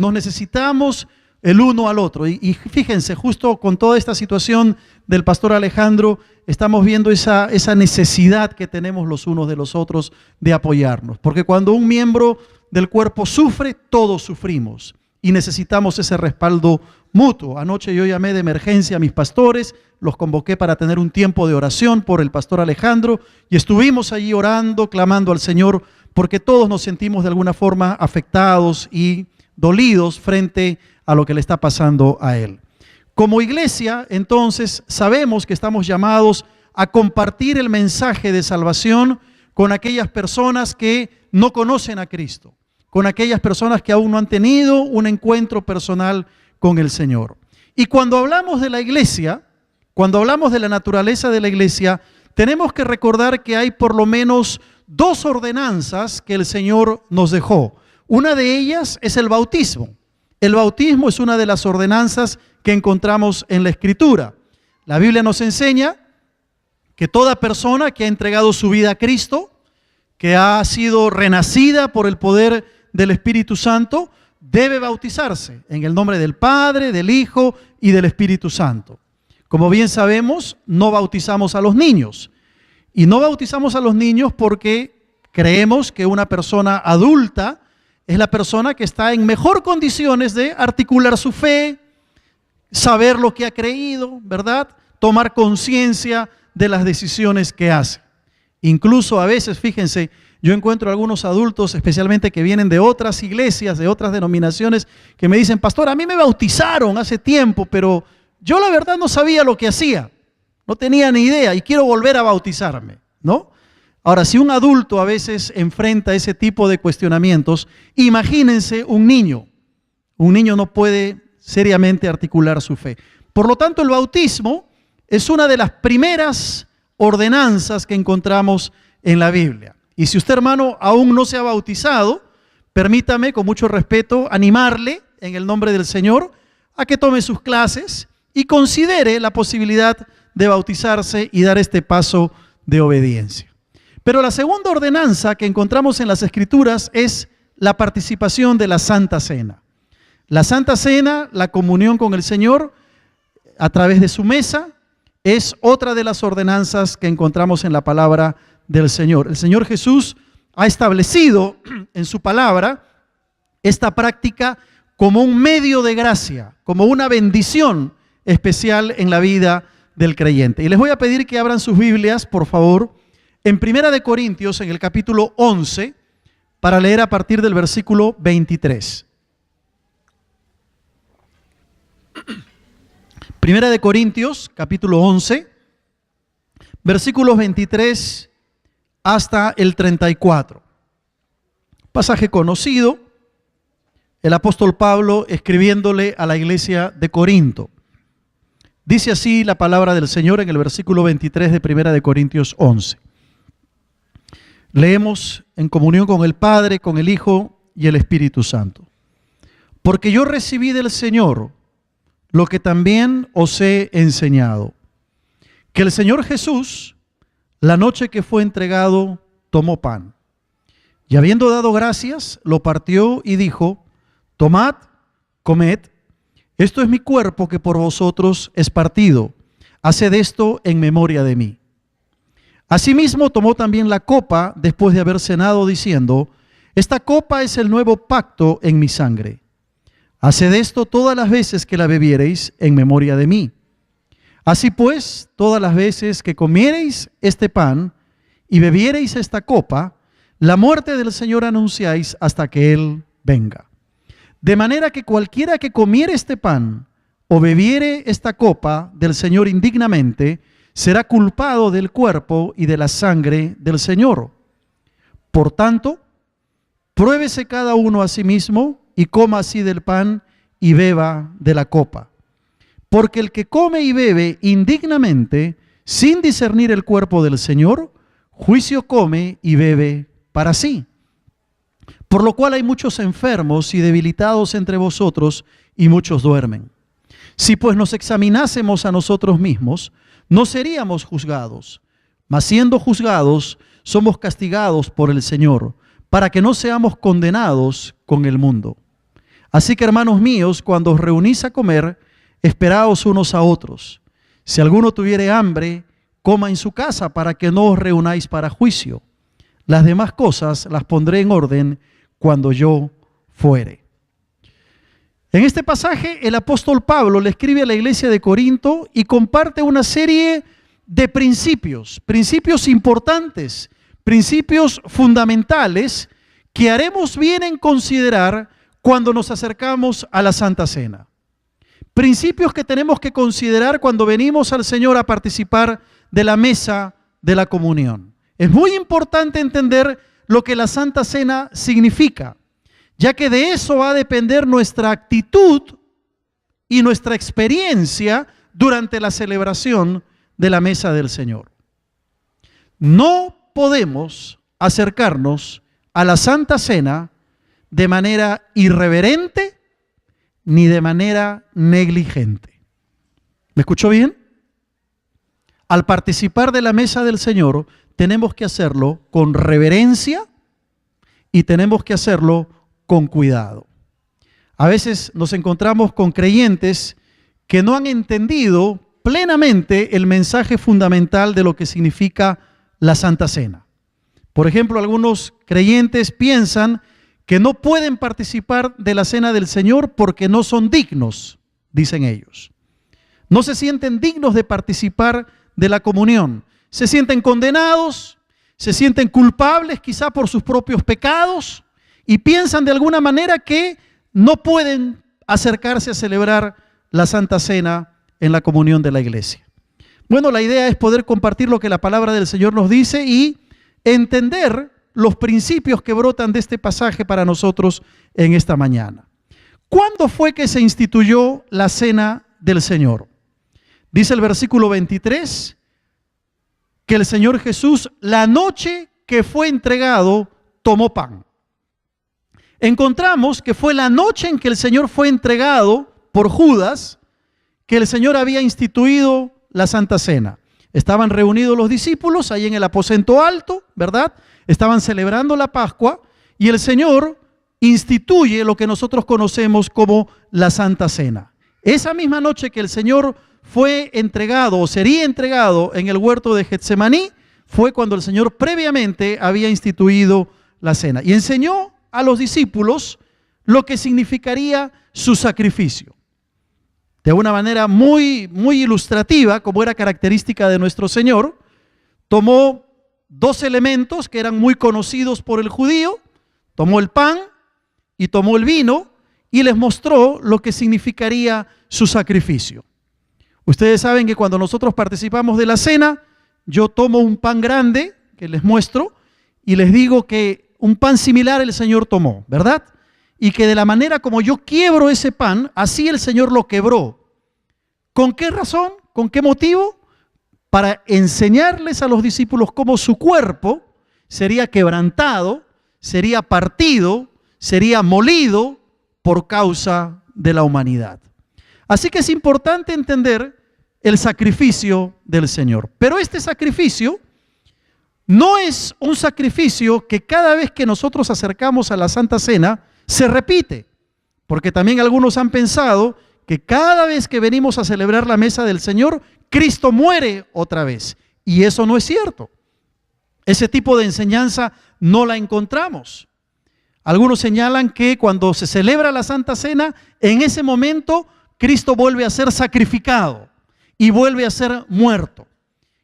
nos necesitamos el uno al otro. Y fíjense, justo con toda esta situación del pastor Alejandro, estamos viendo esa necesidad que tenemos los unos de los otros de apoyarnos. Porque cuando un miembro del cuerpo sufre, todos sufrimos y necesitamos ese respaldo mutuo. Anoche yo llamé de emergencia a mis pastores, los convoqué para tener un tiempo de oración por el pastor Alejandro y estuvimos allí orando, clamando al Señor, porque todos nos sentimos de alguna forma afectados y dolidos frente a lo que le está pasando a él. Como iglesia, entonces, sabemos que estamos llamados a compartir el mensaje de salvación con aquellas personas que no conocen a Cristo, con aquellas personas que aún no han tenido un encuentro personal con el Señor. Y cuando hablamos de la iglesia, cuando hablamos de la naturaleza de la iglesia, tenemos que recordar que hay por lo menos dos ordenanzas que el Señor nos dejó. Una de ellas es el bautismo. El bautismo es una de las ordenanzas que encontramos en la Escritura. La Biblia nos enseña que toda persona que ha entregado su vida a Cristo, que ha sido renacida por el poder del Espíritu Santo, debe bautizarse en el nombre del Padre, del Hijo y del Espíritu Santo. Como bien sabemos, no bautizamos a los niños. Y no bautizamos a los niños porque creemos que una persona adulta es la persona que está en mejor condiciones de articular su fe, saber lo que ha creído, ¿verdad? Tomar conciencia de las decisiones que hace. Incluso a veces, fíjense, yo encuentro algunos adultos, especialmente que vienen de otras iglesias, de otras denominaciones, que me dicen, pastor, a mí me bautizaron hace tiempo, pero yo la verdad no sabía lo que hacía, no tenía ni idea y quiero volver a bautizarme, ¿no? Ahora, si un adulto a veces enfrenta ese tipo de cuestionamientos, imagínense un niño. Un niño no puede seriamente articular su fe. Por lo tanto, el bautismo es una de las primeras ordenanzas que encontramos en la Biblia. Y si usted, hermano, aún no se ha bautizado, permítame, con mucho respeto, animarle en el nombre del Señor a que tome sus clases y considere la posibilidad de bautizarse y dar este paso de obediencia. Pero la segunda ordenanza que encontramos en las Escrituras es la participación de la Santa Cena. La Santa Cena, la comunión con el Señor a través de su mesa, es otra de las ordenanzas que encontramos en la palabra del Señor. El Señor Jesús ha establecido en su palabra esta práctica como un medio de gracia, como una bendición especial en la vida del creyente. Y les voy a pedir que abran sus Biblias, por favor, en Primera de Corintios, en el capítulo 11, para leer a partir del versículo 23. Primera de Corintios, capítulo 11, versículos 23 hasta el 34. Pasaje conocido, el apóstol Pablo escribiéndole a la iglesia de Corinto. Dice así la palabra del Señor en el versículo 23 de Primera de Corintios 11. Leemos en comunión con el Padre, con el Hijo y el Espíritu Santo. Porque yo recibí del Señor lo que también os he enseñado, que el Señor Jesús, la noche que fue entregado, tomó pan, y habiendo dado gracias, lo partió y dijo, tomad, comed, esto es mi cuerpo que por vosotros es partido, haced esto en memoria de mí. Asimismo tomó también la copa después de haber cenado, diciendo, esta copa es el nuevo pacto en mi sangre. Haced esto todas las veces que la bebiereis en memoria de mí. Así pues, todas las veces que comiereis este pan y bebiereis esta copa, la muerte del Señor anunciáis hasta que Él venga. De manera que cualquiera que comiere este pan o bebiere esta copa del Señor indignamente, será culpado del cuerpo y de la sangre del Señor. Por tanto, pruébese cada uno a sí mismo y coma así del pan y beba de la copa. Porque el que come y bebe indignamente, sin discernir el cuerpo del Señor, juicio come y bebe para sí. Por lo cual hay muchos enfermos y debilitados entre vosotros, y muchos duermen. Si pues nos examinásemos a nosotros mismos, no seríamos juzgados, mas siendo juzgados, somos castigados por el Señor, para que no seamos condenados con el mundo. Así que, hermanos míos, cuando os reunís a comer, esperaos unos a otros. Si alguno tuviere hambre, coma en su casa, para que no os reunáis para juicio. Las demás cosas las pondré en orden cuando yo fuere. En este pasaje, el apóstol Pablo le escribe a la iglesia de Corinto y comparte una serie de principios importantes, principios fundamentales que haremos bien en considerar cuando nos acercamos a la Santa Cena. Principios que tenemos que considerar cuando venimos al Señor a participar de la mesa de la comunión. Es muy importante entender lo que la Santa Cena significa, ya que de eso va a depender nuestra actitud y nuestra experiencia durante la celebración de la mesa del Señor. No podemos acercarnos a la Santa Cena de manera irreverente ni de manera negligente. ¿Me escuchó bien? Al participar de la mesa del Señor, tenemos que hacerlo con reverencia y tenemos que hacerlo con cuidado. A veces nos encontramos con creyentes que no han entendido plenamente el mensaje fundamental de lo que significa la Santa Cena. Por ejemplo, algunos creyentes piensan que no pueden participar de la cena del Señor porque no son dignos, dicen ellos. No se sienten dignos de participar de la comunión. Se sienten condenados, se sienten culpables quizá por sus propios pecados y piensan de alguna manera que no pueden acercarse a celebrar la Santa Cena en la comunión de la iglesia. Bueno, la idea es poder compartir lo que la palabra del Señor nos dice y entender los principios que brotan de este pasaje para nosotros en esta mañana. ¿Cuándo fue que se instituyó la cena del Señor? Dice el versículo 23 que el Señor Jesús, la noche que fue entregado, tomó pan. Encontramos que fue la noche en que el Señor fue entregado por Judas que el Señor había instituido la Santa Cena. Estaban reunidos los discípulos ahí en el aposento alto, ¿verdad? Estaban celebrando la Pascua y el Señor instituye lo que nosotros conocemos como la Santa Cena. Esa misma noche que el Señor fue entregado o sería entregado en el huerto de Getsemaní, fue cuando el Señor previamente había instituido la cena y enseñó a los discípulos lo que significaría su sacrificio. De una manera muy ilustrativa, como era característica de nuestro Señor, tomó dos elementos que eran muy conocidos por el judío, tomó el pan y tomó el vino y les mostró lo que significaría su sacrificio. Ustedes saben que cuando nosotros participamos de la cena, yo tomo un pan grande que les muestro y les digo que un pan similar el Señor tomó, ¿verdad? Y que de la manera como yo quiebro ese pan, así el Señor lo quebró. ¿Con qué razón? ¿Con qué motivo? Para enseñarles a los discípulos cómo su cuerpo sería quebrantado, sería partido, sería molido por causa de la humanidad. Así que es importante entender el sacrificio del Señor. Pero este sacrificio no es un sacrificio que cada vez que nosotros acercamos a la Santa Cena se repite, porque también algunos han pensado que cada vez que venimos a celebrar la mesa del Señor, Cristo muere otra vez. Y eso no es cierto. Ese tipo de enseñanza no la encontramos. Algunos señalan que cuando se celebra la Santa Cena, en ese momento Cristo vuelve a ser sacrificado y vuelve a ser muerto.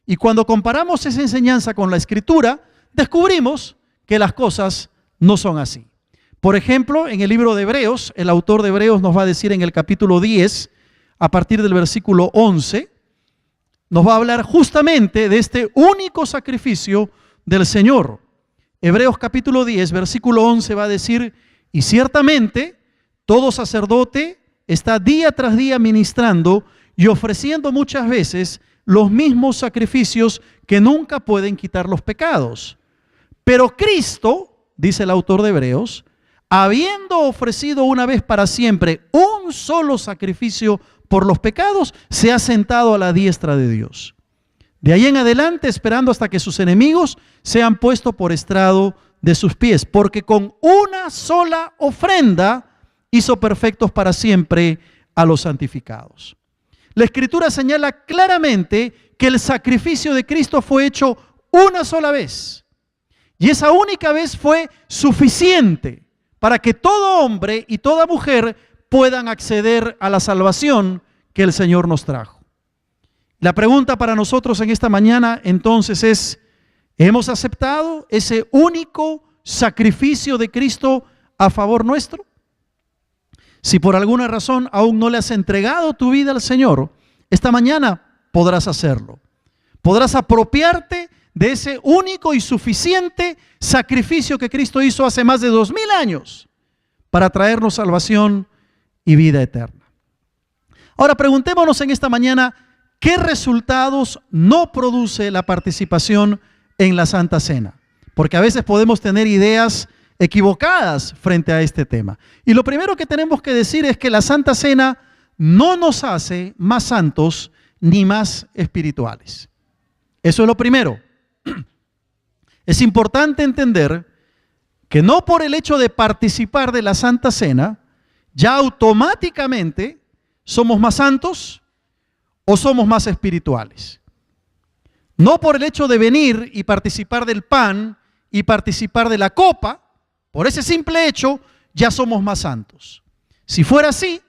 Y cuando comparamos esa enseñanza con la Escritura, descubrimos que las cosas no son así. Por ejemplo, en el libro de Hebreos, el autor de Hebreos nos va a decir en el capítulo 10, a partir del versículo 11, nos va a hablar justamente de este único sacrificio del Señor. Hebreos capítulo 10, versículo 11 va a decir, y ciertamente todo sacerdote está día tras día ministrando y ofreciendo muchas veces los mismos sacrificios que nunca pueden quitar los pecados. Pero Cristo, dice el autor de Hebreos, habiendo ofrecido una vez para siempre un solo sacrificio por los pecados, se ha sentado a la diestra de Dios. De ahí en adelante, esperando hasta que sus enemigos sean puestos por estrado de sus pies, porque con una sola ofrenda hizo perfectos para siempre a los santificados. La Escritura señala claramente que el sacrificio de Cristo fue hecho una sola vez. Y esa única vez fue suficiente para que todo hombre y toda mujer puedan acceder a la salvación que el Señor nos trajo. La pregunta para nosotros en esta mañana entonces es, ¿hemos aceptado ese único sacrificio de Cristo a favor nuestro? Si por alguna razón aún no le has entregado tu vida al Señor, esta mañana podrás hacerlo. Podrás apropiarte de ese único y suficiente sacrificio que Cristo hizo hace más de 2000 años para traernos salvación y vida eterna. Ahora preguntémonos en esta mañana, ¿qué resultados no produce la participación en la Santa Cena? Porque a veces podemos tener ideas equivocadas frente a este tema. Y lo primero que tenemos que decir es que la Santa Cena no nos hace más santos ni más espirituales. Eso es lo primero. Es importante entender que no por el hecho de participar de la Santa Cena, ya automáticamente somos más santos o somos más espirituales. No por el hecho de venir y participar del pan y participar de la copa, por ese simple hecho ya somos más santos. Si fuera así,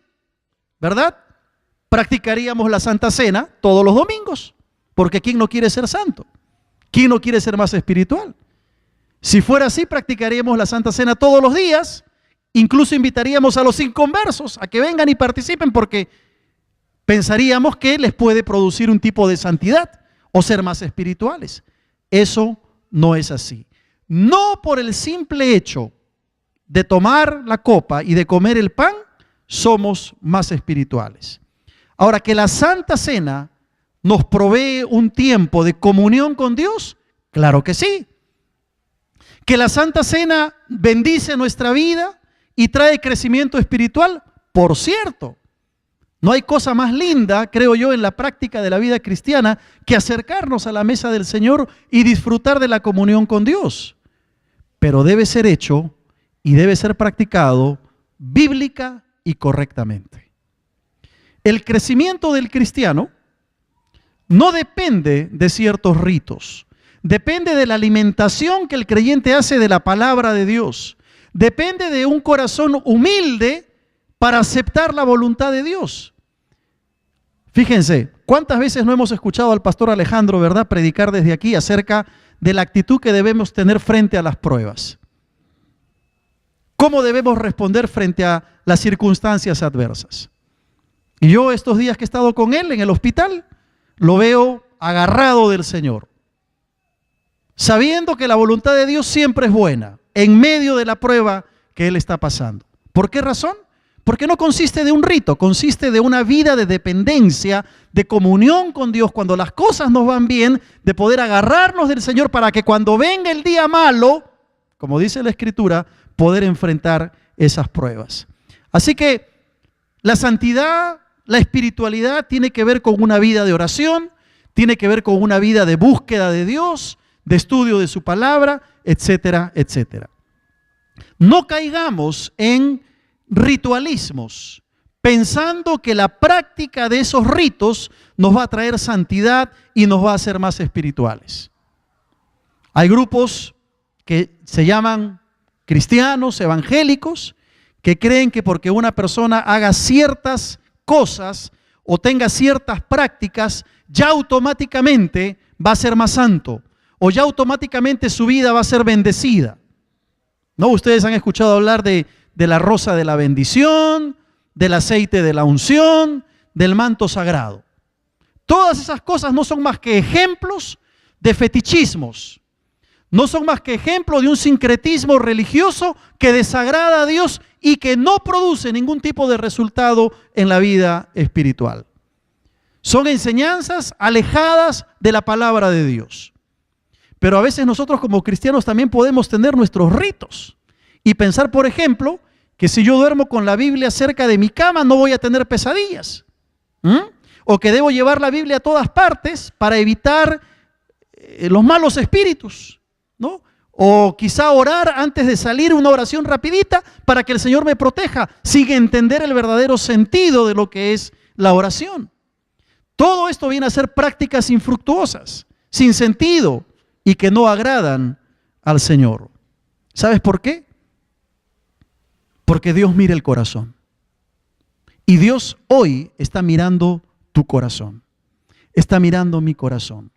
¿verdad? Practicaríamos la Santa Cena todos los domingos, porque ¿quién no quiere ser santo? ¿Quién no quiere ser más espiritual? Si fuera así, practicaríamos la Santa Cena todos los días, incluso invitaríamos a los inconversos a que vengan y participen porque pensaríamos que les puede producir un tipo de santidad o ser más espirituales. Eso no es así. No por el simple hecho de tomar la copa y de comer el pan, somos más espirituales. Ahora, que la Santa Cena nos provee un tiempo de comunión con Dios, claro que sí. Que la Santa Cena bendice nuestra vida y trae crecimiento espiritual, por cierto. No hay cosa más linda, creo yo, en la práctica de la vida cristiana que acercarnos a la mesa del Señor y disfrutar de la comunión con Dios. Pero debe ser hecho y debe ser practicado bíblica y correctamente. El crecimiento del cristiano no depende de ciertos ritos, depende de la alimentación que el creyente hace de la palabra de Dios, depende de un corazón humilde para aceptar la voluntad de Dios. Fíjense, ¿cuántas veces no hemos escuchado al pastor Alejandro, verdad, predicar desde aquí acerca de la actitud que debemos tener frente a las pruebas? ¿Cómo debemos responder frente a las circunstancias adversas? Y yo estos días que he estado con él en el hospital, lo veo agarrado del Señor, sabiendo que la voluntad de Dios siempre es buena, en medio de la prueba que él está pasando. ¿Por qué razón? Porque no consiste de un rito, consiste de una vida de dependencia, de comunión con Dios, cuando las cosas nos van bien, de poder agarrarnos del Señor para que cuando venga el día malo, como dice la Escritura, poder enfrentar esas pruebas. Así que la santidad, la espiritualidad tiene que ver con una vida de oración, tiene que ver con una vida de búsqueda de Dios, de estudio de su palabra, etcétera, etcétera. No caigamos en ritualismos, pensando que la práctica de esos ritos nos va a traer santidad y nos va a hacer más espirituales. Hay grupos que se llaman cristianos, evangélicos, que creen que porque una persona haga ciertas cosas o tenga ciertas prácticas, ya automáticamente va a ser más santo o ya automáticamente su vida va a ser bendecida. ¿No? Ustedes han escuchado hablar de la rosa de la bendición, del aceite de la unción, del manto sagrado. Todas esas cosas no son más que ejemplos de fetichismos. No son más que ejemplos de un sincretismo religioso que desagrada a Dios y que no produce ningún tipo de resultado en la vida espiritual. Son enseñanzas alejadas de la palabra de Dios. Pero a veces nosotros como cristianos también podemos tener nuestros ritos y pensar, por ejemplo, que si yo duermo con la Biblia cerca de mi cama no voy a tener pesadillas. O que debo llevar la Biblia a todas partes para evitar los malos espíritus, ¿no? O quizá orar antes de salir, una oración rapidita para que el Señor me proteja, sin entender el verdadero sentido de lo que es la oración. Todo esto viene a ser prácticas infructuosas, sin sentido y que no agradan al Señor. ¿Sabes por qué? Porque Dios mira el corazón. Y Dios hoy está mirando tu corazón. Está mirando mi corazón.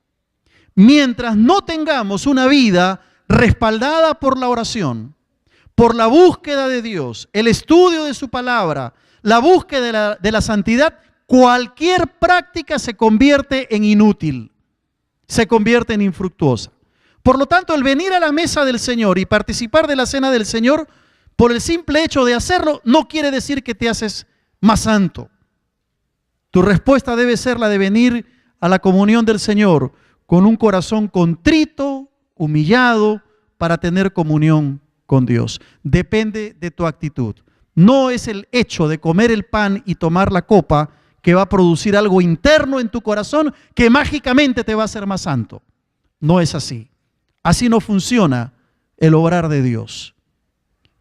Mientras no tengamos una vida respaldada por la oración, por la búsqueda de Dios, el estudio de su palabra, la búsqueda de la santidad, cualquier práctica se convierte en inútil, se convierte en infructuosa. Por lo tanto, el venir a la mesa del Señor y participar de la cena del Señor, por el simple hecho de hacerlo, no quiere decir que te haces más santo. Tu respuesta debe ser la de venir a la comunión del Señor con un corazón contrito, humillado, para tener comunión con Dios. Depende de tu actitud. No es el hecho de comer el pan y tomar la copa que va a producir algo interno en tu corazón que mágicamente te va a hacer más santo. No es así. Así no funciona el obrar de Dios.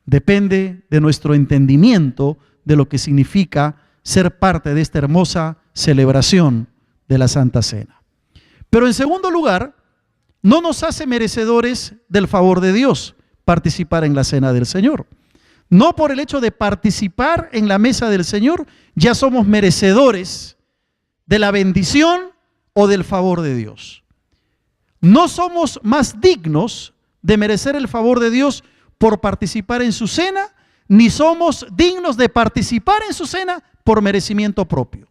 Depende de nuestro entendimiento de lo que significa ser parte de esta hermosa celebración de la Santa Cena. Pero en segundo lugar, no nos hace merecedores del favor de Dios participar en la cena del Señor. No por el hecho de participar en la mesa del Señor, ya somos merecedores de la bendición o del favor de Dios. No somos más dignos de merecer el favor de Dios por participar en su cena, ni somos dignos de participar en su cena por merecimiento propio.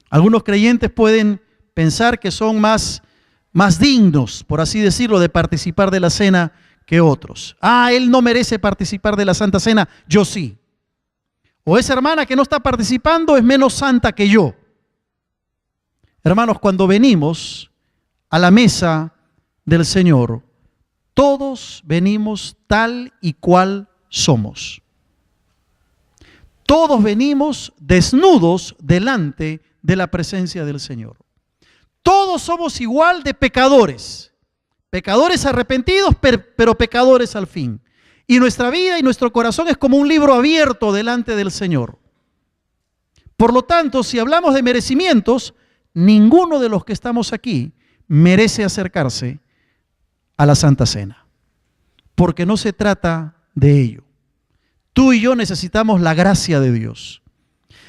Algunos creyentes pueden pensar que son más dignos, por así decirlo, de participar de la cena que otros. Él no merece participar de la Santa Cena, yo sí. O esa hermana que no está participando es menos santa que yo. Hermanos, cuando venimos a la mesa del Señor, todos venimos tal y cual somos. Todos venimos desnudos delante de la presencia del Señor. Todos somos igual de pecadores. Pecadores arrepentidos, pero pecadores al fin. Y nuestra vida y nuestro corazón es como un libro abierto delante del Señor. Por lo tanto, si hablamos de merecimientos, ninguno de los que estamos aquí merece acercarse a la Santa Cena. Porque no se trata de ello. Tú y yo necesitamos la gracia de Dios.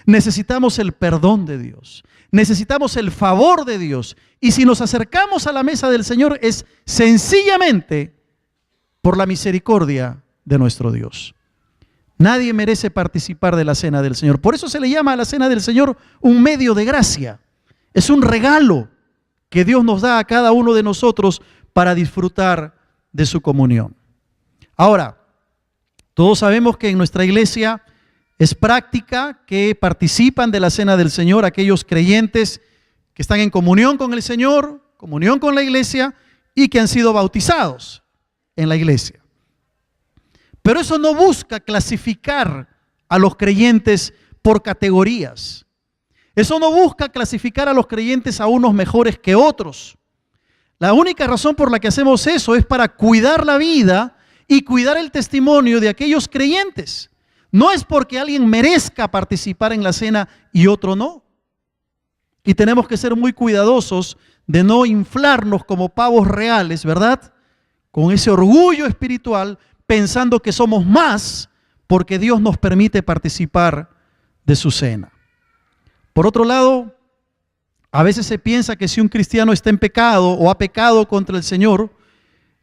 Necesitamos el perdón de Dios. Necesitamos el favor de Dios. Y si nos acercamos a la mesa del Señor es sencillamente por la misericordia de nuestro Dios. Nadie merece participar de la cena del Señor. Por eso se le llama a la cena del Señor un medio de gracia. Es un regalo que Dios nos da a cada uno de nosotros para disfrutar de su comunión. Ahora, todos sabemos que en nuestra iglesia es práctica que participan de la cena del Señor aquellos creyentes que están en comunión con el Señor, comunión con la iglesia y que han sido bautizados en la iglesia. Pero eso no busca clasificar a los creyentes por categorías. Eso no busca clasificar a los creyentes a unos mejores que otros. La única razón por la que hacemos eso es para cuidar la vida y cuidar el testimonio de aquellos creyentes. No es porque alguien merezca participar en la cena y otro no. Y tenemos que ser muy cuidadosos de no inflarnos como pavos reales, ¿verdad? Con ese orgullo espiritual, pensando que somos más porque Dios nos permite participar de su cena. Por otro lado, a veces se piensa que si un cristiano está en pecado o ha pecado contra el Señor,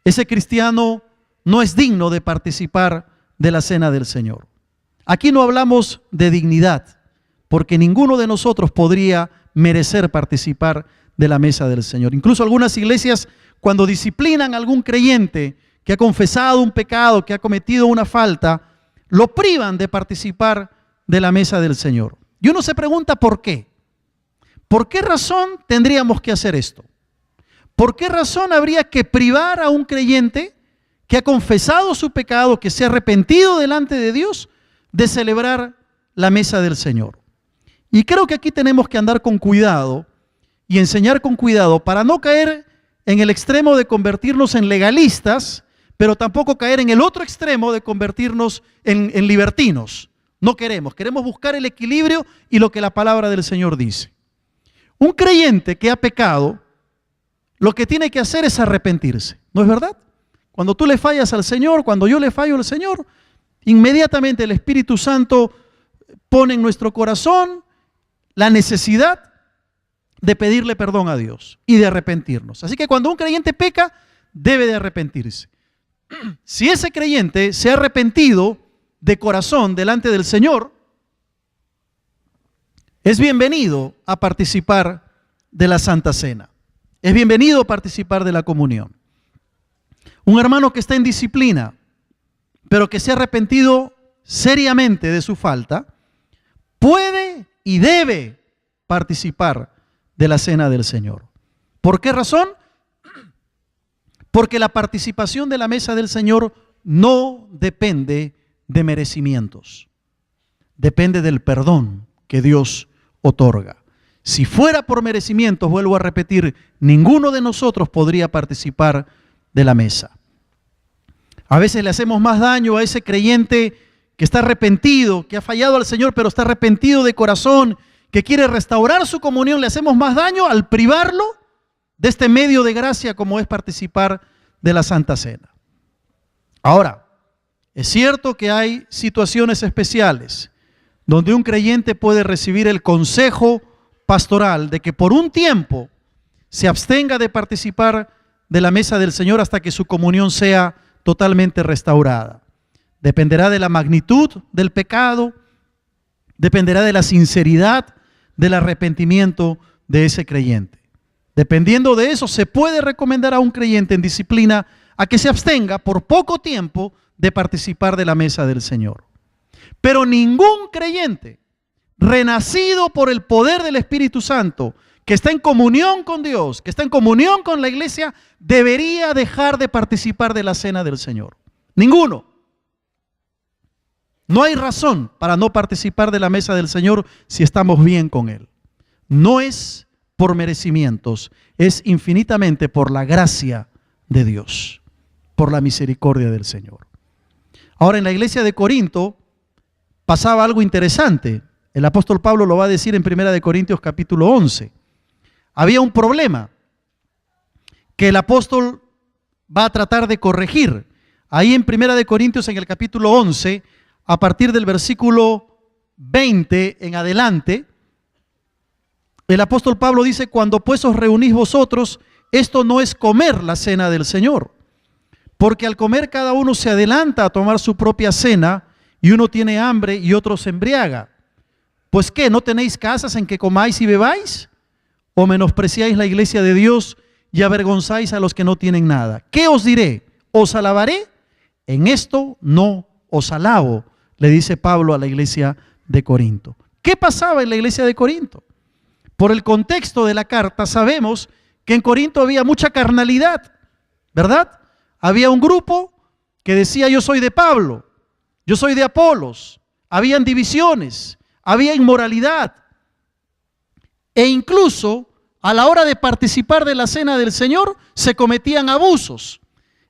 ese cristiano no es digno de participar de la cena del Señor. Aquí no hablamos de dignidad, porque ninguno de nosotros podría merecer participar de la mesa del Señor. Incluso algunas iglesias, cuando disciplinan a algún creyente que ha confesado un pecado, que ha cometido una falta, lo privan de participar de la mesa del Señor. Y uno se pregunta ¿por qué? ¿Por qué razón tendríamos que hacer esto? ¿Por qué razón habría que privar a un creyente que ha confesado su pecado, que se ha arrepentido delante de Dios, de celebrar la mesa del Señor? Y creo que aquí tenemos que andar con cuidado y enseñar con cuidado para no caer en el extremo de convertirnos en legalistas, pero tampoco caer en el otro extremo de convertirnos en libertinos. No queremos buscar el equilibrio y lo que la palabra del Señor dice. Un creyente que ha pecado, lo que tiene que hacer es arrepentirse, ¿no es verdad? Cuando tú le fallas al Señor, cuando yo le fallo al Señor, inmediatamente el Espíritu Santo pone en nuestro corazón la necesidad de pedirle perdón a Dios y de arrepentirnos. Así que cuando un creyente peca, debe de arrepentirse. Si ese creyente se ha arrepentido de corazón delante del Señor, es bienvenido a participar de la Santa Cena. Es bienvenido a participar de la comunión. Un hermano que está en disciplina, pero que se ha arrepentido seriamente de su falta, puede y debe participar de la cena del Señor. ¿Por qué razón? Porque la participación de la mesa del Señor no depende de merecimientos, depende del perdón que Dios otorga. Si fuera por merecimientos, vuelvo a repetir, ninguno de nosotros podría participar de la mesa. A veces le hacemos más daño a ese creyente que está arrepentido, que ha fallado al Señor, pero está arrepentido de corazón, que quiere restaurar su comunión. Le hacemos más daño al privarlo de este medio de gracia como es participar de la Santa Cena. Ahora, es cierto que hay situaciones especiales donde un creyente puede recibir el consejo pastoral de que por un tiempo se abstenga de participar de la mesa del Señor hasta que su comunión sea totalmente restaurada. Dependerá de la magnitud del pecado, dependerá de la sinceridad del arrepentimiento de ese creyente. Dependiendo de eso, se puede recomendar a un creyente en disciplina a que se abstenga por poco tiempo de participar de la mesa del Señor. Pero ningún creyente renacido por el poder del Espíritu Santo, que está en comunión con Dios, que está en comunión con la iglesia, debería dejar de participar de la cena del Señor. Ninguno. No hay razón para no participar de la mesa del Señor si estamos bien con Él. No es por merecimientos, es infinitamente por la gracia de Dios, por la misericordia del Señor. Ahora, en la iglesia de Corinto pasaba algo interesante. El apóstol Pablo lo va a decir en 1 Corintios capítulo 11. Había un problema que el apóstol va a tratar de corregir. Ahí en 1 Corintios, en el capítulo 11, a partir del versículo 20 en adelante, el apóstol Pablo dice: cuando pues os reunís vosotros, esto no es comer la cena del Señor, porque al comer cada uno se adelanta a tomar su propia cena, y uno tiene hambre y otro se embriaga. Pues ¿qué? ¿No tenéis casas en que comáis y bebáis? ¿O menospreciáis la iglesia de Dios y avergonzáis a los que no tienen nada? ¿Qué os diré? ¿Os alabaré? En esto no os alabo, le dice Pablo a la iglesia de Corinto. ¿Qué pasaba en la iglesia de Corinto? Por el contexto de la carta sabemos que en Corinto había mucha carnalidad, ¿verdad? Había un grupo que decía: yo soy de Pablo, yo soy de Apolos. Habían divisiones, había inmoralidad. E incluso a la hora de participar de la cena del Señor se cometían abusos.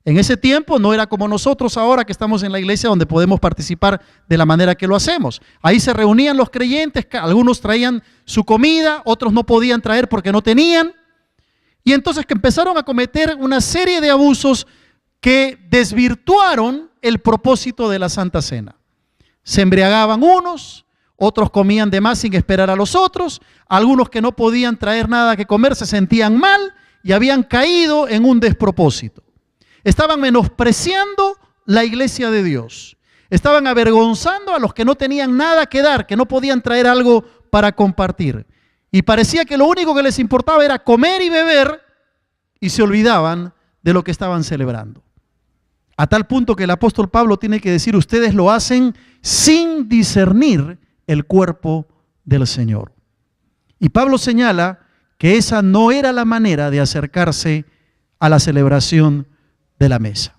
En ese tiempo no era como nosotros ahora que estamos en la iglesia, donde podemos participar de la manera que lo hacemos. Ahí se reunían los creyentes, algunos traían su comida, otros no podían traer porque no tenían. Y entonces que empezaron a cometer una serie de abusos que desvirtuaron el propósito de la Santa Cena. Se embriagaban unos, otros comían de más sin esperar a los otros, algunos que no podían traer nada que comer se sentían mal y habían caído en un despropósito. Estaban menospreciando la iglesia de Dios. Estaban avergonzando a los que no tenían nada que dar, que no podían traer algo para compartir. Y parecía que lo único que les importaba era comer y beber, y se olvidaban de lo que estaban celebrando. A tal punto que el apóstol Pablo tiene que decir: ustedes lo hacen sin discernir el cuerpo del Señor. Y Pablo señala que esa no era la manera de acercarse a la celebración de la mesa.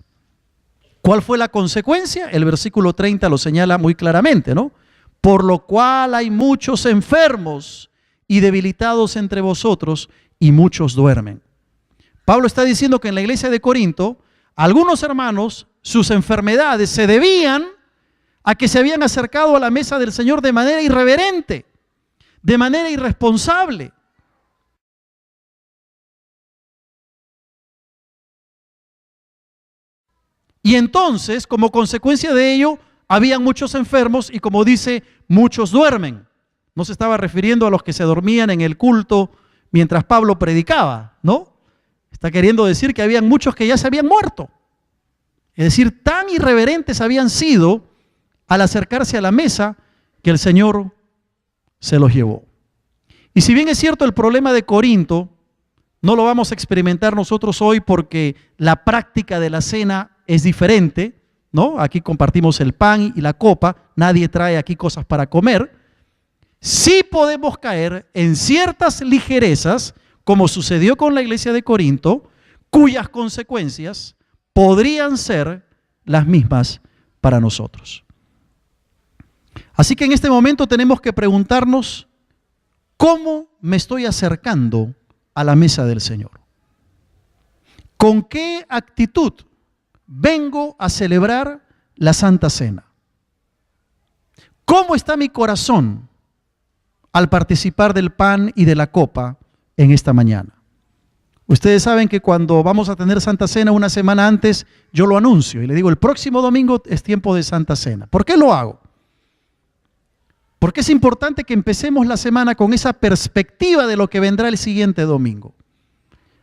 ¿Cuál fue la consecuencia? El versículo 30 lo señala muy claramente, ¿no? Por lo cual hay muchos enfermos y debilitados entre vosotros, y muchos duermen. Pablo está diciendo que en la iglesia de Corinto, algunos hermanos, sus enfermedades se debían a que se habían acercado a la mesa del Señor de manera irreverente, de manera irresponsable. Y entonces, como consecuencia de ello, habían muchos enfermos y, como dice, muchos duermen. No se estaba refiriendo a los que se dormían en el culto mientras Pablo predicaba, ¿no? Está queriendo decir que habían muchos que ya se habían muerto. Es decir, tan irreverentes habían sido al acercarse a la mesa que el Señor se los llevó. Y si bien es cierto el problema de Corinto, no lo vamos a experimentar nosotros hoy porque la práctica de la cena es diferente, ¿no? Aquí compartimos el pan y la copa, nadie trae aquí cosas para comer. Sí podemos caer en ciertas ligerezas, como sucedió con la iglesia de Corinto, cuyas consecuencias podrían ser las mismas para nosotros. Así que en este momento tenemos que preguntarnos, ¿cómo me estoy acercando a la mesa del Señor? ¿Con qué actitud vengo a celebrar la Santa Cena? ¿Cómo está mi corazón al participar del pan y de la copa en esta mañana? Ustedes saben que cuando vamos a tener Santa Cena una semana antes, yo lo anuncio y le digo, el próximo domingo es tiempo de Santa Cena. ¿Por qué lo hago? Porque es importante que empecemos la semana con esa perspectiva de lo que vendrá el siguiente domingo.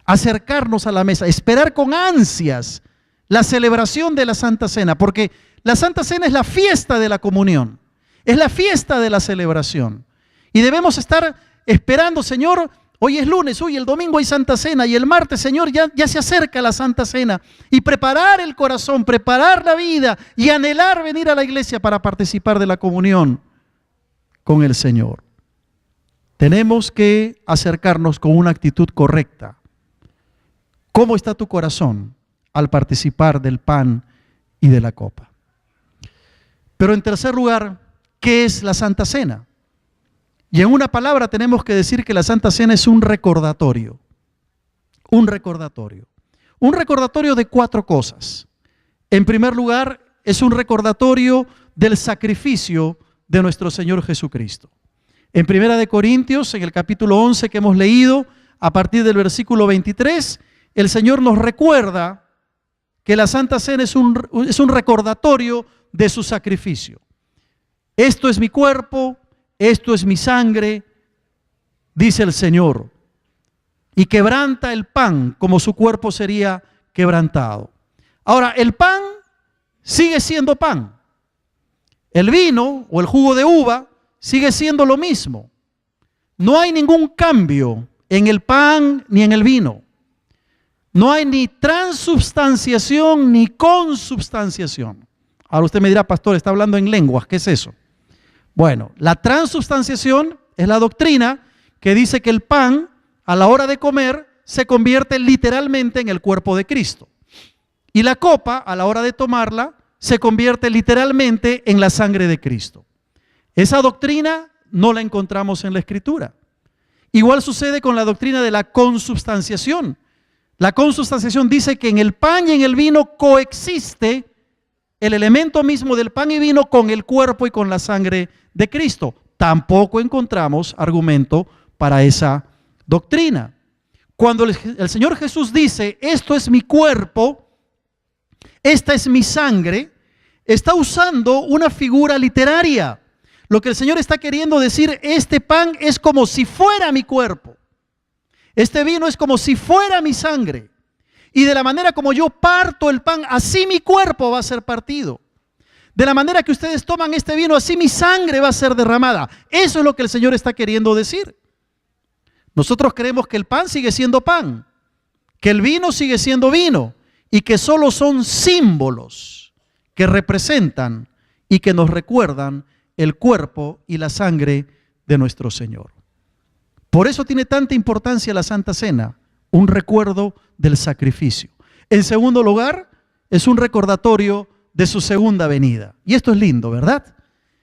Acercarnos a la mesa, esperar con ansias la celebración de la Santa Cena, porque la Santa Cena es la fiesta de la comunión, es la fiesta de la celebración. Y debemos estar esperando, Señor, hoy es lunes, hoy el domingo hay Santa Cena y el martes, Señor, ya se acerca la Santa Cena. Y preparar el corazón, preparar la vida y anhelar venir a la iglesia para participar de la comunión con el Señor. Tenemos que acercarnos con una actitud correcta. ¿Cómo está tu corazón al participar del pan y de la copa? Pero en tercer lugar, ¿qué es la Santa Cena? Y en una palabra tenemos que decir que la Santa Cena es un recordatorio. Un recordatorio. Un recordatorio de 4 cosas. En primer lugar, es un recordatorio del sacrificio de nuestro Señor Jesucristo. En Primera de Corintios, en el capítulo 11 que hemos leído, a partir del versículo 23, el Señor nos recuerda que la Santa Cena es un recordatorio de su sacrificio. Esto es mi cuerpo, esto es mi sangre, dice el Señor, y quebranta el pan como su cuerpo sería quebrantado. Ahora, el pan sigue siendo pan. El vino o el jugo de uva sigue siendo lo mismo. No hay ningún cambio en el pan ni en el vino. No hay ni transubstanciación ni consubstanciación. Ahora usted me dirá, pastor, está hablando en lenguas, ¿qué es eso? Bueno, la transubstanciación es la doctrina que dice que el pan, a la hora de comer, se convierte literalmente en el cuerpo de Cristo. Y la copa, a la hora de tomarla, se convierte literalmente en la sangre de Cristo. Esa doctrina no la encontramos en la Escritura. Igual sucede con la doctrina de la consubstanciación. La consubstanciación dice que en el pan y en el vino coexiste el elemento mismo del pan y vino con el cuerpo y con la sangre de Cristo. Tampoco encontramos argumento para esa doctrina. Cuando el Señor Jesús dice, esto es mi cuerpo, esta es mi sangre, está usando una figura literaria. Lo que el Señor está queriendo decir, este pan es como si fuera mi cuerpo. Este vino es como si fuera mi sangre. Y de la manera como yo parto el pan, así mi cuerpo va a ser partido. De la manera que ustedes toman este vino, así mi sangre va a ser derramada. Eso es lo que el Señor está queriendo decir. Nosotros creemos que el pan sigue siendo pan, que el vino sigue siendo vino y que solo son símbolos que representan y que nos recuerdan el cuerpo y la sangre de nuestro Señor. Por eso tiene tanta importancia la Santa Cena, un recuerdo del sacrificio. En segundo lugar, es un recordatorio de su segunda venida. Y esto es lindo, ¿verdad?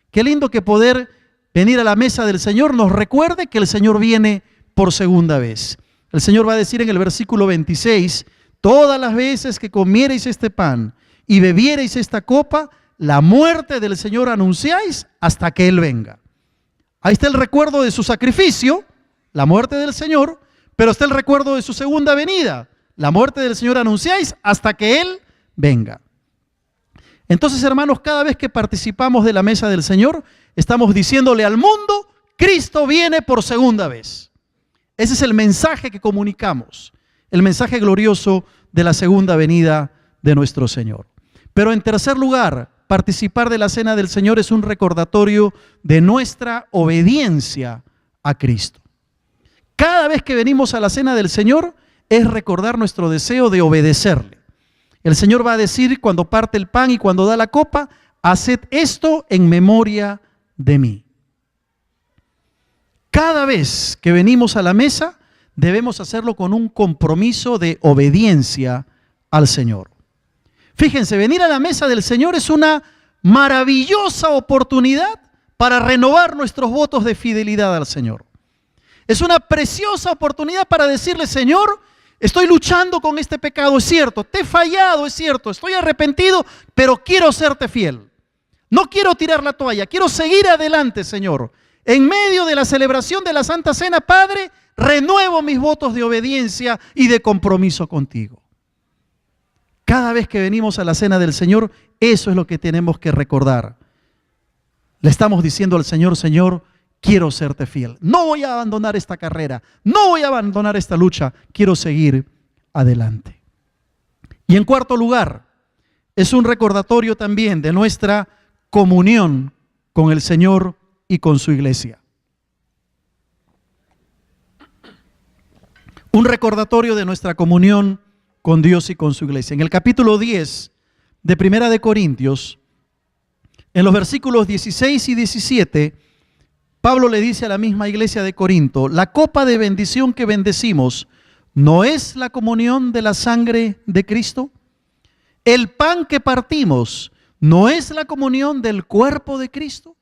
Qué lindo que poder venir a la mesa del Señor nos recuerde que el Señor viene por segunda vez. El Señor va a decir en el versículo 26, todas las veces que comiereis este pan y bebiereis esta copa, la muerte del Señor anunciáis hasta que Él venga. Ahí está el recuerdo de su sacrificio, la muerte del Señor, pero está el recuerdo de su segunda venida. La muerte del Señor anunciáis hasta que Él venga. Entonces, hermanos, cada vez que participamos de la mesa del Señor, estamos diciéndole al mundo, Cristo viene por segunda vez. Ese es el mensaje que comunicamos, el mensaje glorioso de la segunda venida de nuestro Señor. Pero en tercer lugar, participar de la cena del Señor es un recordatorio de nuestra obediencia a Cristo. Cada vez que venimos a la cena del Señor es recordar nuestro deseo de obedecerle. El Señor va a decir cuando parte el pan y cuando da la copa, haced esto en memoria de mí. Cada vez que venimos a la mesa, debemos hacerlo con un compromiso de obediencia al Señor. Fíjense, venir a la mesa del Señor es una maravillosa oportunidad para renovar nuestros votos de fidelidad al Señor. Es una preciosa oportunidad para decirle, Señor, estoy luchando con este pecado, es cierto, te he fallado, es cierto, estoy arrepentido, pero quiero serte fiel. No quiero tirar la toalla, quiero seguir adelante, Señor. En medio de la celebración de la Santa Cena, Padre, renuevo mis votos de obediencia y de compromiso contigo. Cada vez que venimos a la cena del Señor, eso es lo que tenemos que recordar. Le estamos diciendo al Señor, Señor, quiero serte fiel. No voy a abandonar esta carrera, no voy a abandonar esta lucha, quiero seguir adelante. Y en cuarto lugar, es un recordatorio también de nuestra comunión con el Señor y con su iglesia. Un recordatorio de nuestra comunión con Dios y con su iglesia. En el capítulo 10 de Primera de Corintios, en los versículos 16 y 17, Pablo le dice a la misma iglesia de Corinto, la copa de bendición que bendecimos, ¿no es la comunión de la sangre de Cristo? El pan que partimos, ¿no es la comunión del cuerpo de Cristo?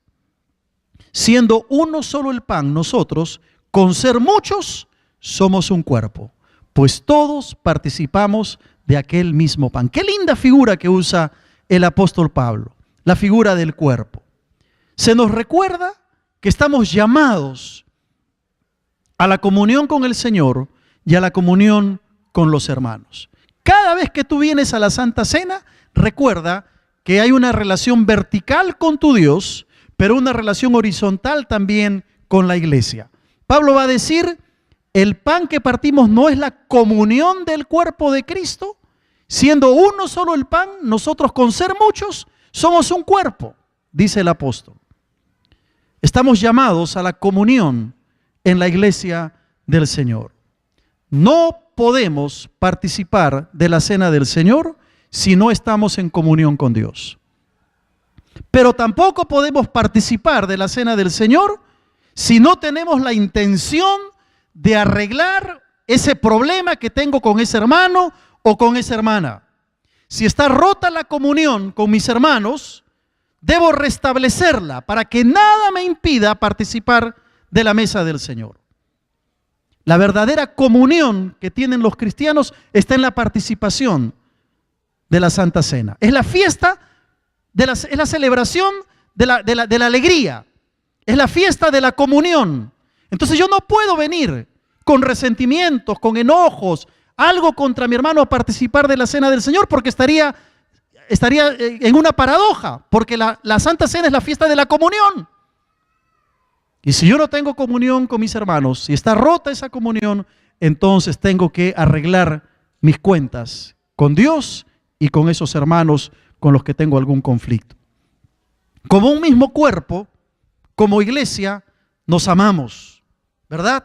Siendo uno solo el pan, nosotros, con ser muchos, somos un cuerpo, pues todos participamos de aquel mismo pan. Qué linda figura que usa el apóstol Pablo, la figura del cuerpo. Se nos recuerda que estamos llamados a la comunión con el Señor y a la comunión con los hermanos. Cada vez que tú vienes a la Santa Cena, recuerda que hay una relación vertical con tu Dios, pero una relación horizontal también con la iglesia. Pablo va a decir, el pan que partimos no es la comunión del cuerpo de Cristo, siendo uno solo el pan, nosotros con ser muchos somos un cuerpo, dice el apóstol. Estamos llamados a la comunión en la iglesia del Señor. No podemos participar de la cena del Señor si no estamos en comunión con Dios. Pero tampoco podemos participar de la cena del Señor si no tenemos la intención de arreglar ese problema que tengo con ese hermano o con esa hermana. Si está rota la comunión con mis hermanos, debo restablecerla para que nada me impida participar de la mesa del Señor. La verdadera comunión que tienen los cristianos está en la participación de la Santa Cena. Es la fiesta, es la celebración de la alegría. Es la fiesta de la comunión. Entonces yo no puedo venir con resentimientos, con enojos, algo contra mi hermano a participar de la cena del Señor, porque estaría en una paradoja, porque la Santa Cena es la fiesta de la comunión. Y si yo no tengo comunión con mis hermanos, si está rota esa comunión, entonces tengo que arreglar mis cuentas con Dios y con esos hermanos con los que tengo algún conflicto. Como un mismo cuerpo, como iglesia, nos amamos, ¿verdad?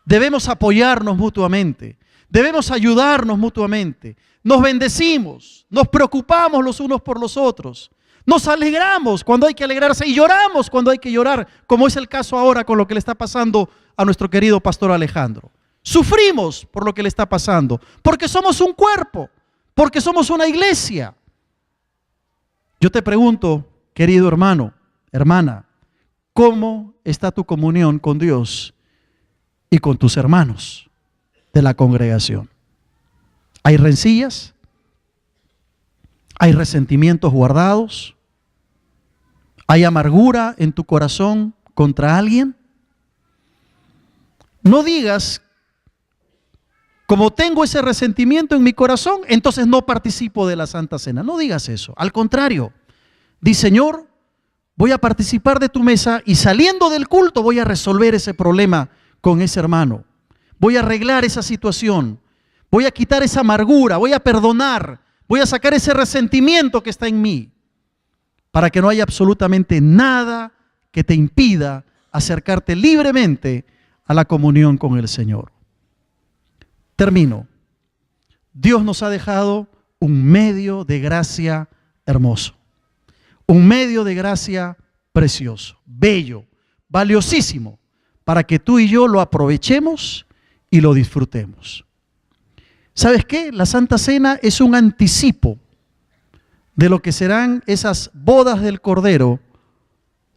Debemos apoyarnos mutuamente, debemos ayudarnos mutuamente, nos bendecimos, nos preocupamos los unos por los otros, nos alegramos cuando hay que alegrarse y lloramos cuando hay que llorar, como es el caso ahora con lo que le está pasando a nuestro querido pastor Alejandro. Sufrimos por lo que le está pasando, porque somos un cuerpo, porque somos una iglesia. Yo te pregunto, querido hermano, hermana, ¿cómo está tu comunión con Dios y con tus hermanos? de la congregación. Hay rencillas, hay resentimientos guardados, hay amargura en tu corazón contra alguien. No digas, como tengo ese resentimiento en mi corazón, entonces no participo de la Santa Cena. No digas eso. Al contrario, di, Señor, voy a participar de tu mesa y saliendo del culto voy a resolver ese problema con ese hermano. Voy a arreglar esa situación. Voy a quitar esa amargura. Voy a perdonar. Voy a sacar ese resentimiento que está en mí, para que no haya absolutamente nada que te impida acercarte libremente a la comunión con el Señor. Termino. Dios nos ha dejado un medio de gracia hermoso, un medio de gracia precioso, bello, valiosísimo, para que tú y yo lo aprovechemos y lo disfrutemos. ¿Sabes qué? La Santa Cena es un anticipo de lo que serán esas bodas del Cordero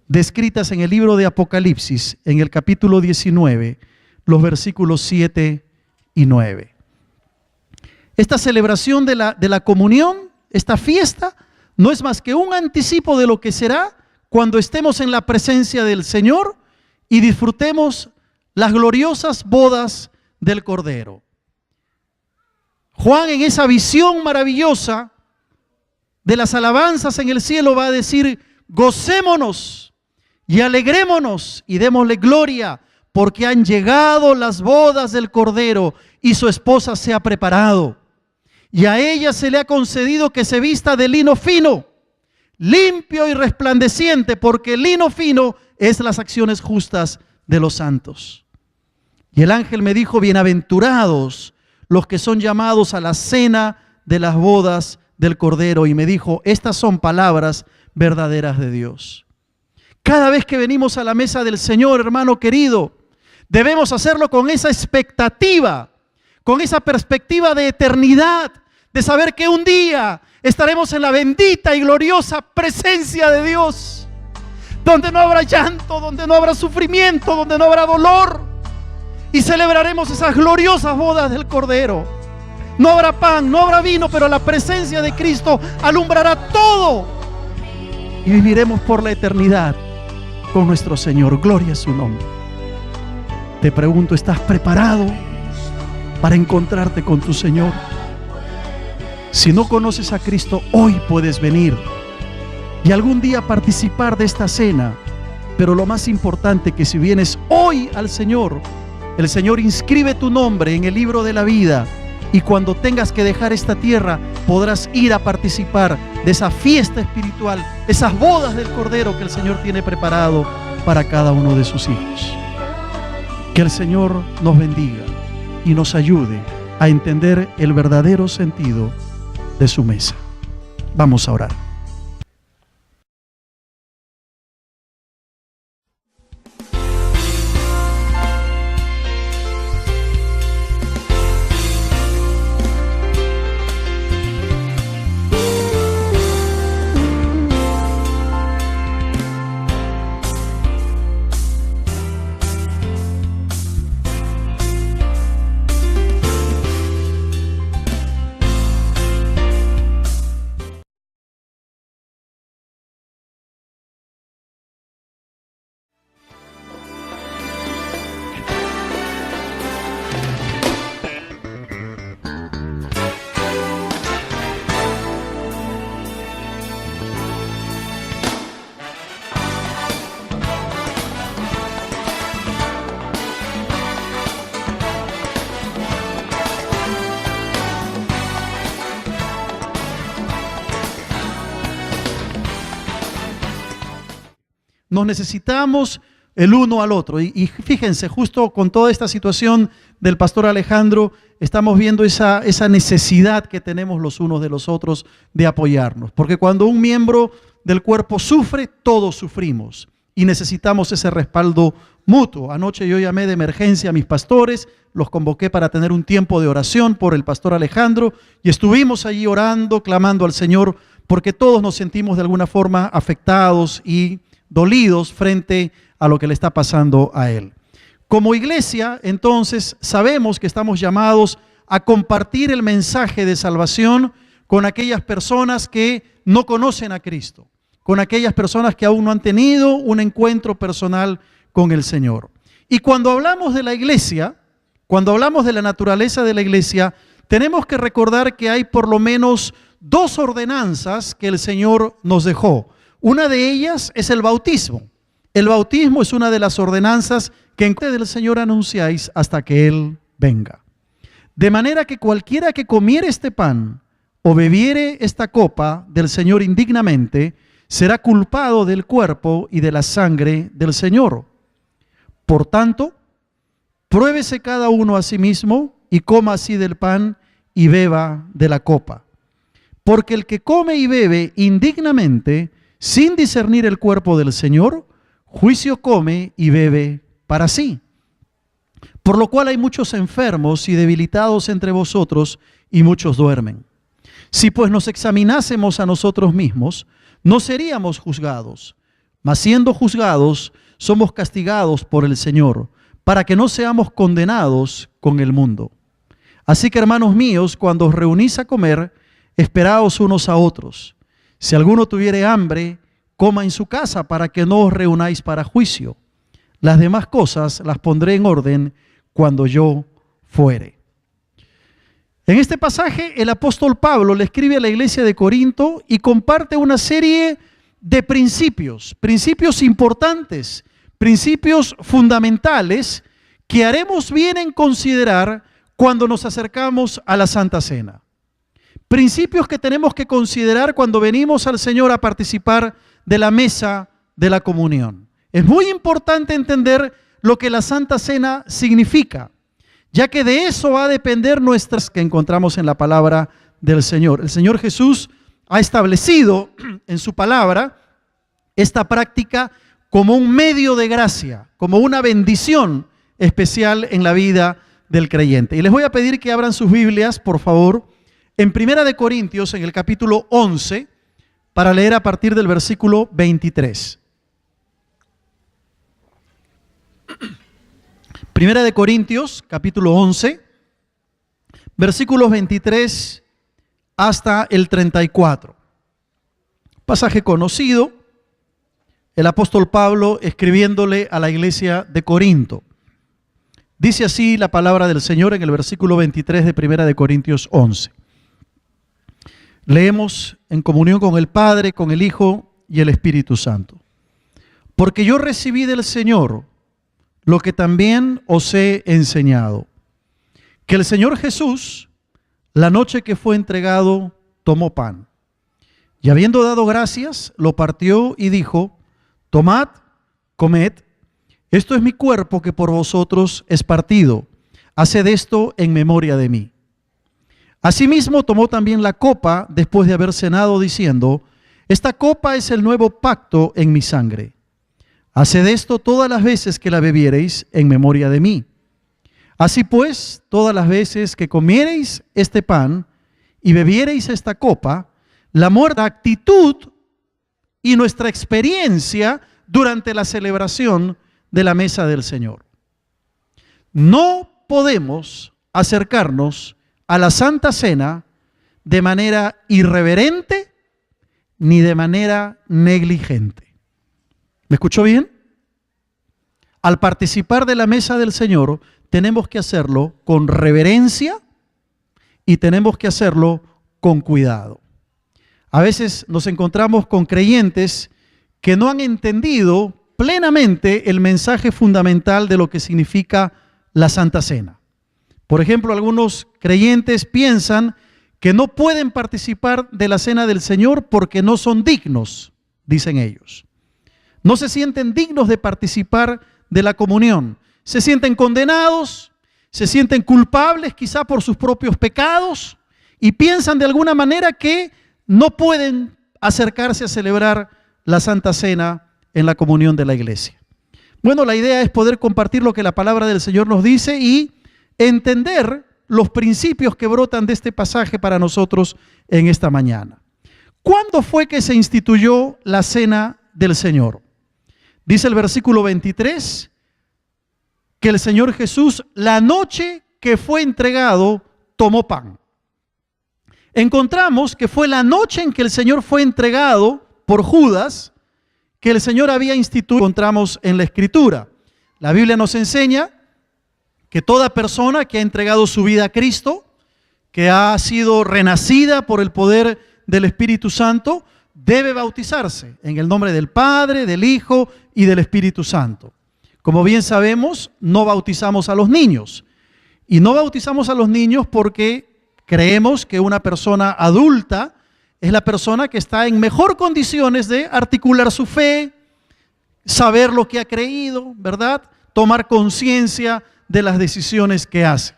descritas en el libro de Apocalipsis, en el capítulo 19, los versículos 7 y 9. Esta celebración de la comunión, esta fiesta, no es más que un anticipo de lo que será cuando estemos en la presencia del Señor y disfrutemos las gloriosas bodas del Cordero. Juan, en esa visión maravillosa de las alabanzas en el cielo, va a decir: gocémonos y alegrémonos y démosle gloria, porque han llegado las bodas del Cordero y su esposa se ha preparado. Y a ella se le ha concedido que se vista de lino fino, limpio y resplandeciente, porque el lino fino es las acciones justas de los santos. Y el ángel me dijo: bienaventurados los que son llamados a la cena de las bodas del Cordero. Y me dijo: estas son palabras verdaderas de Dios. Cada vez que venimos a la mesa del Señor, hermano querido, debemos hacerlo con esa expectativa, con esa perspectiva de eternidad, de saber que un día estaremos en la bendita y gloriosa presencia de Dios, donde no habrá llanto, donde no habrá sufrimiento, donde no habrá dolor, y celebraremos esas gloriosas bodas del Cordero. No habrá pan, no habrá vino, pero la presencia de Cristo alumbrará todo y viviremos por la eternidad con nuestro Señor. Gloria a su nombre. Te pregunto, ¿estás preparado para encontrarte con tu Señor? Si no conoces a Cristo, hoy puedes venir y algún día participar de esta cena. Pero lo más importante, que si vienes hoy al Señor, el Señor inscribe tu nombre en el libro de la vida, y cuando tengas que dejar esta tierra podrás ir a participar de esa fiesta espiritual, esas bodas del Cordero que el Señor tiene preparado para cada uno de sus hijos. Que el Señor nos bendiga y nos ayude a entender el verdadero sentido de su mesa. Vamos a orar. Nos necesitamos el uno al otro. Y fíjense, justo con toda esta situación del pastor Alejandro, estamos viendo esa necesidad que tenemos los unos de los otros de apoyarnos. Porque cuando un miembro del cuerpo sufre, todos sufrimos. Y necesitamos ese respaldo mutuo. Anoche yo llamé de emergencia a mis pastores, los convoqué para tener un tiempo de oración por el pastor Alejandro, y estuvimos allí orando, clamando al Señor, porque todos nos sentimos de alguna forma afectados y dolidos frente a lo que le está pasando a él. Como iglesia, entonces, sabemos que estamos llamados a compartir el mensaje de salvación con aquellas personas que no conocen a Cristo, con aquellas personas que aún no han tenido un encuentro personal con el Señor. Y cuando hablamos de la iglesia, cuando hablamos de la naturaleza de la iglesia, tenemos que recordar que hay por lo menos dos ordenanzas que el Señor nos dejó. Una de ellas es el bautismo. El bautismo es una de las ordenanzas que en nombre del Señor anunciáis hasta que Él venga. De manera que cualquiera que comiere este pan o bebiere esta copa del Señor indignamente, será culpado del cuerpo y de la sangre del Señor. Por tanto, pruébese cada uno a sí mismo y coma así del pan y beba de la copa. Porque el que come y bebe indignamente, sin discernir el cuerpo del Señor, juicio come y bebe para sí. Por lo cual hay muchos enfermos y debilitados entre vosotros, y muchos duermen. Si pues nos examinásemos a nosotros mismos, no seríamos juzgados, mas siendo juzgados, somos castigados por el Señor, para que no seamos condenados con el mundo. Así que, hermanos míos, cuando os reunís a comer, esperaos unos a otros. Si alguno tuviere hambre, coma en su casa, para que no os reunáis para juicio. Las demás cosas las pondré en orden cuando yo fuere. En este pasaje, el apóstol Pablo le escribe a la iglesia de Corinto y comparte una serie de principios importantes, principios fundamentales que haremos bien en considerar cuando nos acercamos a la Santa Cena. Principios que tenemos que considerar cuando venimos al Señor a participar de la mesa de la comunión. Es muy importante entender lo que la Santa Cena significa, ya que de eso va a depender nuestras que encontramos en la palabra del Señor. El Señor Jesús ha establecido en su palabra esta práctica como un medio de gracia, como una bendición especial en la vida del creyente. Y les voy a pedir que abran sus Biblias, por favor, en Primera de Corintios, en el capítulo 11, para leer a partir del versículo 23. Primera de Corintios, capítulo 11, versículos 23 hasta el 34. Pasaje conocido, el apóstol Pablo escribiéndole a la iglesia de Corinto. Dice así la palabra del Señor en el versículo 23 de Primera de Corintios 11. Leemos en comunión con el Padre, con el Hijo y el Espíritu Santo. Porque yo recibí del Señor lo que también os he enseñado, que el Señor Jesús, la noche que fue entregado, tomó pan, y habiendo dado gracias, lo partió y dijo: tomad, comed, esto es mi cuerpo que por vosotros es partido, haced esto en memoria de mí. Asimismo tomó también la copa después de haber cenado, diciendo: esta copa es el nuevo pacto en mi sangre. Haced esto todas las veces que la bebiereis en memoria de mí. Así pues, todas las veces que comiereis este pan y bebiereis esta copa, la muerte, actitud y nuestra experiencia durante la celebración de la mesa del Señor. No podemos acercarnos a la Santa Cena de manera irreverente ni de manera negligente. ¿Me escuchó bien? Al participar de la mesa del Señor, tenemos que hacerlo con reverencia y tenemos que hacerlo con cuidado. A veces nos encontramos con creyentes que no han entendido plenamente el mensaje fundamental de lo que significa la Santa Cena. Por ejemplo, algunos creyentes piensan que no pueden participar de la Cena del Señor porque no son dignos, dicen ellos. No se sienten dignos de participar de la comunión. Se sienten condenados, se sienten culpables quizá por sus propios pecados y piensan de alguna manera que no pueden acercarse a celebrar la Santa Cena en la comunión de la iglesia. Bueno, la idea es poder compartir lo que la palabra del Señor nos dice y entender los principios que brotan de este pasaje para nosotros en esta mañana. ¿Cuándo fue que se instituyó la Cena del Señor? Dice el versículo 23, que el Señor Jesús, la noche que fue entregado, tomó pan. Encontramos que fue la noche en que el Señor fue entregado por Judas, que el Señor había instituido, encontramos en la Escritura. La Biblia nos enseña que toda persona que ha entregado su vida a Cristo, que ha sido renacida por el poder del Espíritu Santo, debe bautizarse en el nombre del Padre, del Hijo y del Espíritu Santo. Como bien sabemos, no bautizamos a los niños. Y no bautizamos a los niños porque creemos que una persona adulta es la persona que está en mejor condiciones de articular su fe, saber lo que ha creído, ¿verdad? Tomar conciencia de las decisiones que hace.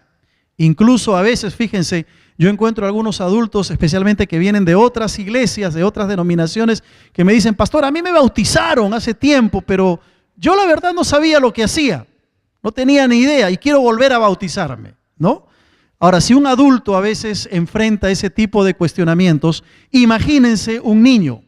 Incluso a veces, fíjense, yo encuentro algunos adultos, especialmente que vienen de otras iglesias, de otras denominaciones, que me dicen, pastor, a mí me bautizaron hace tiempo, pero yo la verdad no sabía lo que hacía, no tenía ni idea y quiero volver a bautizarme, ¿no? Ahora, si un adulto a veces enfrenta ese tipo de cuestionamientos, imagínense un niño.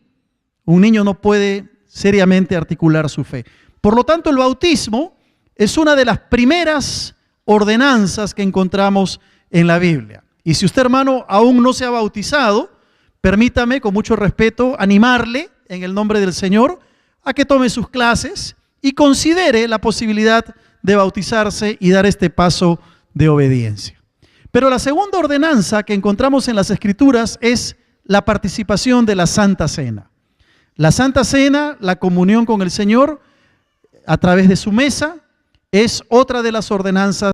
Un niño no puede seriamente articular su fe. Por lo tanto, el bautismo es una de las primeras ordenanzas que encontramos en la Biblia. Y si usted, hermano, aún no se ha bautizado, permítame, con mucho respeto, animarle en el nombre del Señor a que tome sus clases y considere la posibilidad de bautizarse y dar este paso de obediencia. Pero la segunda ordenanza que encontramos en las Escrituras es la participación de la Santa Cena. La Santa Cena, la comunión con el Señor a través de su mesa, es otra de las ordenanzas